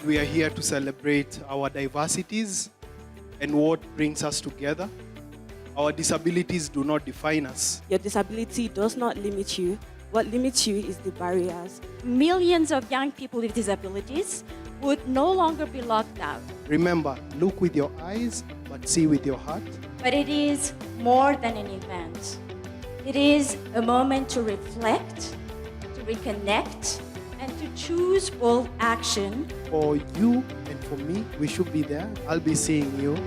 We are here to celebrate our diversities and what brings us together. Our disabilities do not define us. Your disability does not limit you. What limits you is the barriers. Millions of young people with disabilities would no longer be locked out. Remember, look with your eyes, but see with your heart. But it is more than an event. It is a moment to reflect, to reconnect, and to choose bold action. For you and for me, we should be there. I'll be seeing you.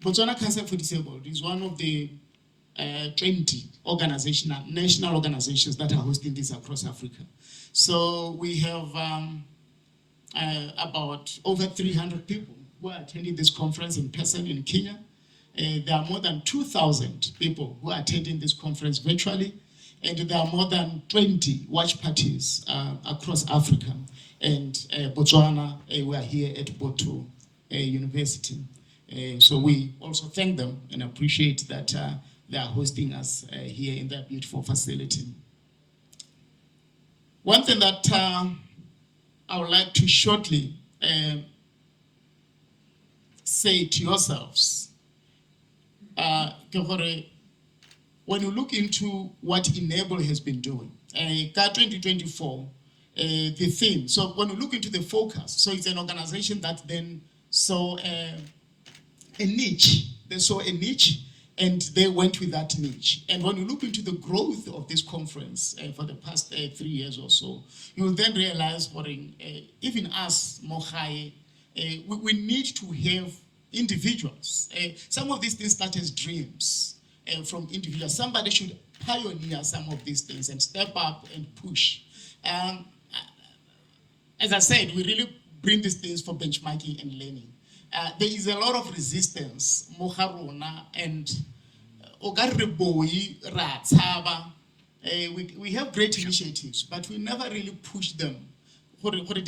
Botswana Council for Disabled is one of the 20 national organizations that are hosting this across Africa. So we have about over 300 people who are attending this conference in person in Kenya. There are more than 2,000 people who are attending this conference virtually, and there are more than 20 watch parties across Africa. And Botswana, we are here at Boto University. So we also thank them and appreciate that they are hosting us here in their beautiful facility. One thing that I would like to shortly say to yourselves, when you look into what Inable has been doing, 2024, the theme, so when you look into the focus, so it's an organization that then saw a niche. They saw a niche and they went with that niche. And when you look into the growth of this conference for the past 3 years or so, you will then realize, even us, Mohai, we need to have individuals. Some of these things start as dreams from individuals. Somebody should pioneer some of these things and step up and push. As I said, we really bring these things for benchmarking and learning. There is a lot of resistance, Moharona, and we have great initiatives, but we never really push them. Impact.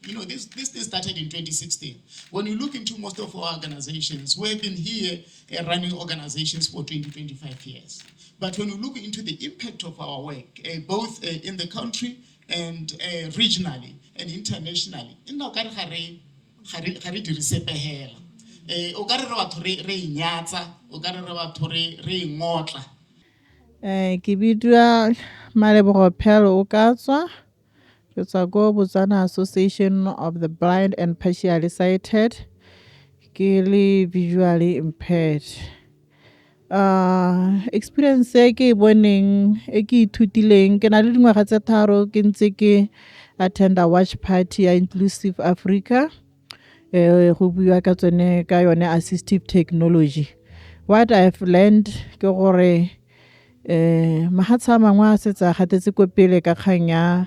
You know, this thing started in 2016. When you look into most of our organizations, we've been here running organizations for 20-25 years. But when you look into the impact of our work, both in the country and regionally and internationally, ke bidwa Malebogo Phelo o ka tswa ke tswa ko Botswana Association of the Blind and Partially Sighted, ke le visually impaired. Experience e ke boneng e ke ithutileng ke na le dingwaga tse 3 ke ntse ke attend a watch party ya Inclusive Africa go bua ka tsone ka yone assistive technology. What I've learned ke gore mahatsa a mangwe a setsa gatetse ko pele ka kgang ya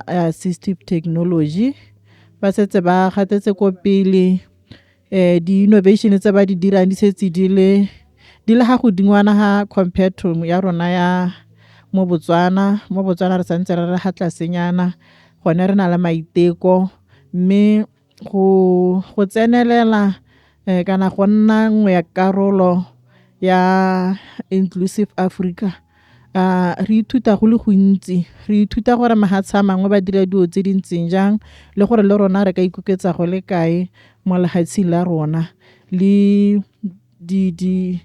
assistive technology, ba setse ba gatetse ko pele di innovation tse ba di dirang di setse di le ha godingwana ha compared to ya rona ya mo Botswana re santse re ha tlasenyana gone re na le maiteko, mme go tsenelela kana go nna nngwe ya karolo ya Inclusive Africa. Re ithuta go le gontsi, re ithuta gore mahatsha mangwe ba dira dio tse dintseng jang le gore le rona re ka ikoketsa go le kae mo lehatsheng la rona, le di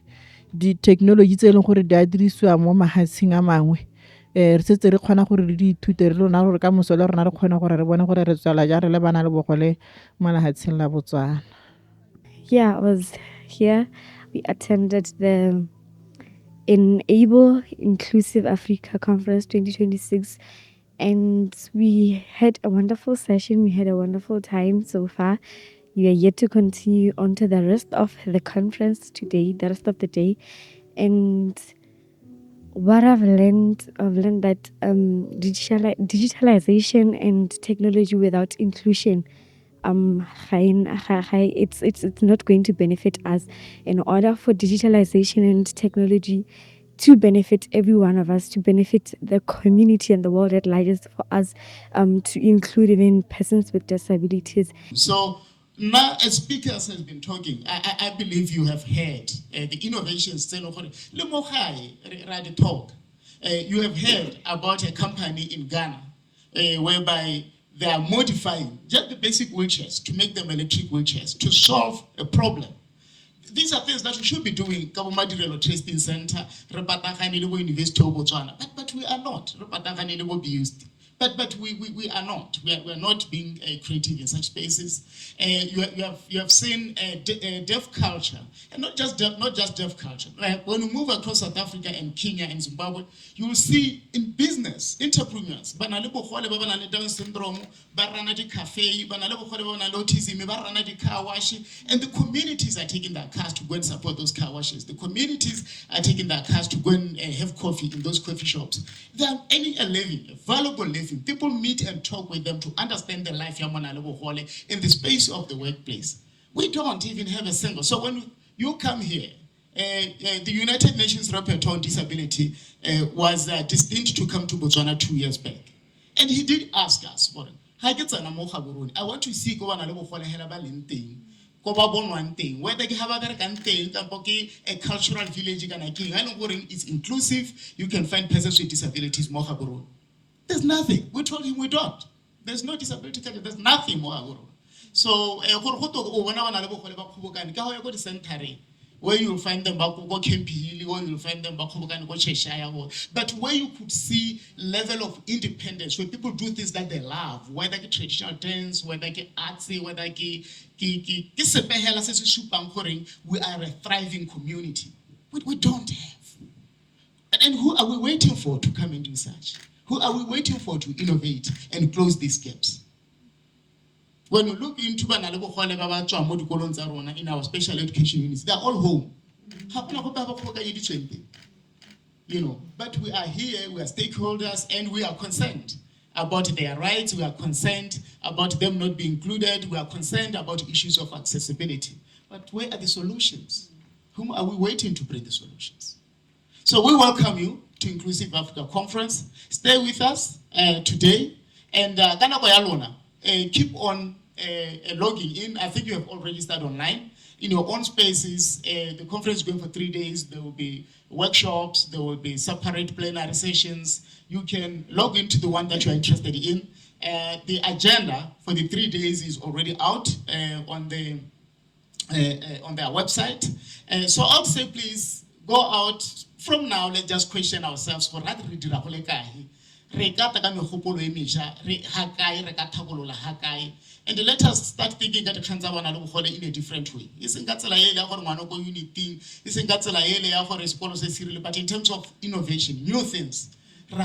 technology tse leng gore di a dirisiwa mo mahatsheng a mangwe. Re setse re kgona gore re di ithute re rona gore ka moso le rona re kgona gore re bone gore re tswela ja re le bana le bogole mo lehatsheng la Botswana. Yeah, I was here. We attended the Inable Inclusive Africa Conference 2026, and we had a wonderful session. We had a wonderful time so far. We are yet to continue on to the rest of the conference today, the rest of the day. And what I've learned that digitalization and technology without inclusion, it's not going to benefit us. In order for digitalization and technology to benefit every one of us, to benefit the community and the world at large, is for us to include even persons with disabilities. So now, as speakers has been talking, I believe you have heard the innovations. Talk. You have heard about a company in Ghana whereby they are modifying just the basic wheelchairs to make them electric wheelchairs to solve a problem. These are things that we should be doing. Kabo Madirelo Testing Center, Repatagane Lebo University of Botswana, but we are not. Repatagane Lebo BUSD. But we are not. We are not being creative in such spaces. You have seen deaf culture, and not just deaf culture. Like when we move across South Africa and Kenya and Zimbabwe, you will see in business entrepreneurs. Banalebo khole ba banale Down syndrome, ba rana di cafe, banalebo khole ba banale autism, ba rana di car wash, and the communities are taking their cars to go and support those car washes. The communities are taking their cars to go and have coffee in those coffee shops. They are earning a living, a valuable living. People meet and talk with them to understand the life in the space of the workplace. We don't even have a single. So when you come here, the United Nations Rapporteur on Disability was destined to come to Botswana 2 years back. And he did ask us, I want to see whether you have a cultural village, it's inclusive, you can find persons with disabilities. There's nothing. We told him we don't. There's no disability culture. There's nothing more. So, where you'll find them back go Kempili, or you'll find them back go Cheshire, but where you could see level of independence, where people do things that they love, whether it's traditional dance, whether it's artsy, whether we are a thriving community. We don't have. And who are we waiting for to come and do such? Who are we waiting for to innovate and close these gaps? When you look into in our special education units, they're all home. You know, but we are here, we are stakeholders, and we are concerned about their rights, we are concerned about them not being included, we are concerned about issues of accessibility. But where are the solutions? Whom are we waiting to bring the solutions? So we welcome you to Inclusive Africa Conference. Stay with us today, and keep on logging in. I think you have all registered online in your own spaces. The conference is going for 3 days. There will be workshops, there will be separate plenary sessions. You can log into the one that you are interested in. The agenda for the 3 days is already out on their website. So I would say please go out. From now, let's just question ourselves for that. And let us start thinking that in a different way. But in terms of innovation, new things, the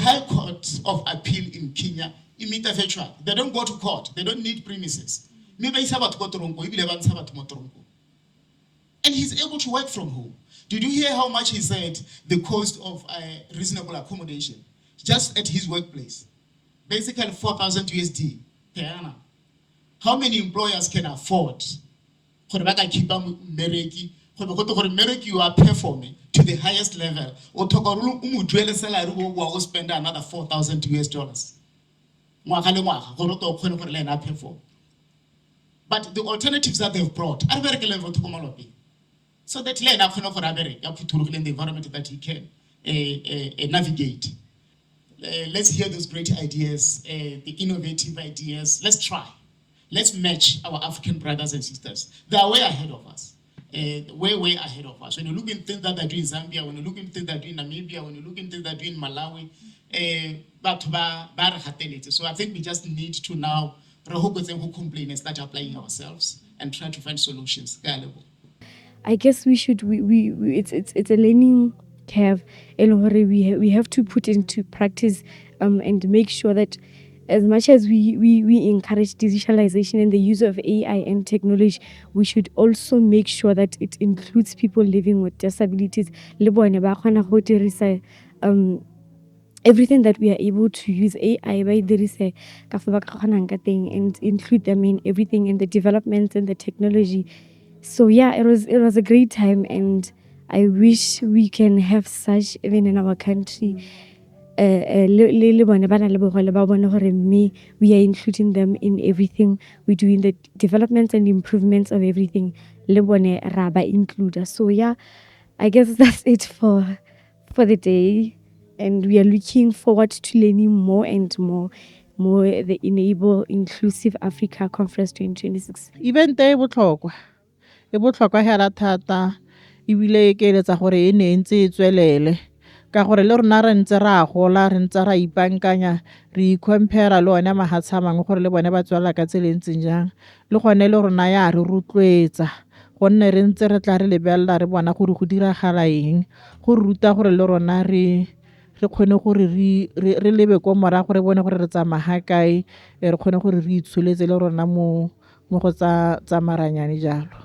High Court of Appeal in Kenya, they don't go to court, they don't need premises. And he's able to work from home. Did you hear how much he said the cost of reasonable accommodation just at his workplace? Basically 4,000 USD per annum. How many employers can afford? You are performing to the highest level. Or salary will spend another 4,000 US dollars. But the alternatives that they've brought are very level to so that in the environment that he can navigate. Let's hear those great ideas, the innovative ideas. Let's try. Let's match our African brothers and sisters. They are way ahead of us. Way ahead of us. When you look into things that they're doing in Zambia, when you look into things that they're doing in Namibia, when you look into things that they're doing in Malawi, so I think we just need to now complain and start applying ourselves and try to find solutions. I guess we should. It's a learning curve, and we have to put into practice, and make sure that as much as we encourage digitalization and the use of AI and technology, we should also make sure that it includes people living with disabilities. Everything that we are able to use AI by and include them in everything, in the developments and the technology. So yeah, it was a great time, and I wish we can have such even in our country. Le bone ba na le bogole ba bone gore mme we are including them in everything we do, in the developments and improvements of everything. Le bone ra ba include. So yeah, I guess that's it for the day, and we are looking forward to learning more and more the Enable Inclusive Africa Conference 2026. event e botlhokwa hela thata ebile e keletsa gore e ne ntse e tswelele ka gore le rona re ntse ra gola re ntse ra ipankanya re compare le one mahatsha a mangwe gore le bone ba tswela ka tsela ntseng jang le gone le rona ya re rotloetsa gonne re ntse re tla re lebelela re bona gore go diragala eng go ruta gore le rona re kgone gore re lebe ko morago re bone gore re tsamaya kae re kgone gore re itsholetse le rona mo go tsa maranyane jalo.